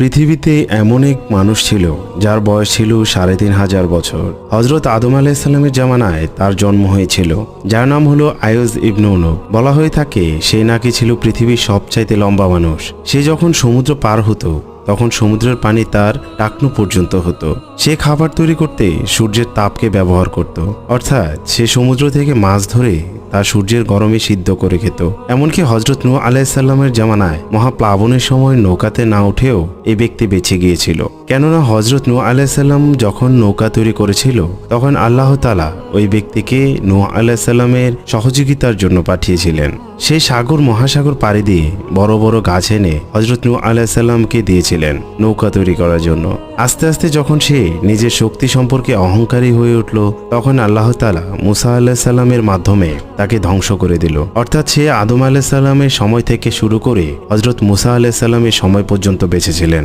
পৃথিবীতে এমন এক মানুষ ছিল যার বয়স ছিল ৩,৫০০ বছর। হজরত আদম আলাইহিসসালামের জামানায় তার জন্ম হয়েছিল, যার নাম হলো আয়ুজ ইবনে নূহ। বলা হয়ে থাকে সে নাকি ছিল পৃথিবীর সবচাইতে লম্বা মানুষ। সে যখন সমুদ্র পার হতো তখন সমুদ্রের পানি তার টাকনু পর্যন্ত হতো। সে খাবার তৈরি করতে সূর্যের তাপকে ব্যবহার করত, অর্থাৎ সে সমুদ্র থেকে মাছ ধরে তা সূর্যের গরমে সিদ্ধ করে খেত। এমনকি হজরত নূহ আলাইহিসসালামের জামানায় মহাপ্লাবনের সময় নৌকাতে না উঠেও এই ব্যক্তি বেঁচে গিয়েছিল। কেননা হজরত নূহ আলাইহিসসালাম যখন নৌকা তৈরি করেছিল তখন আল্লাহ তাআলা ওই ব্যক্তিকে নূহ আলাইহিসসালামের সহযোগিতার জন্য পাঠিয়েছিলেন। সেই সাগর মহাসাগর পাড়ি দিয়ে বড় বড় গাছ এনে হজরত নূহ আলাইহিসসালামকে দিয়েছিলেন নৌকা তৈরি করার জন্য। আস্তে আস্তে যখন সে নিজের শক্তি সম্পর্কে অহংকারী হয়ে উঠল তখন আল্লাহ তাআলা মুসা আলাইহিসসালামের মাধ্যমে তাকে ধ্বংস করে দিল। অর্থাৎ সে আদম আলাইহিসসালামের সময় থেকে শুরু করে হজরত মুসা আলাইহিসসালামের সময় পর্যন্ত বেঁচে ছিলেন।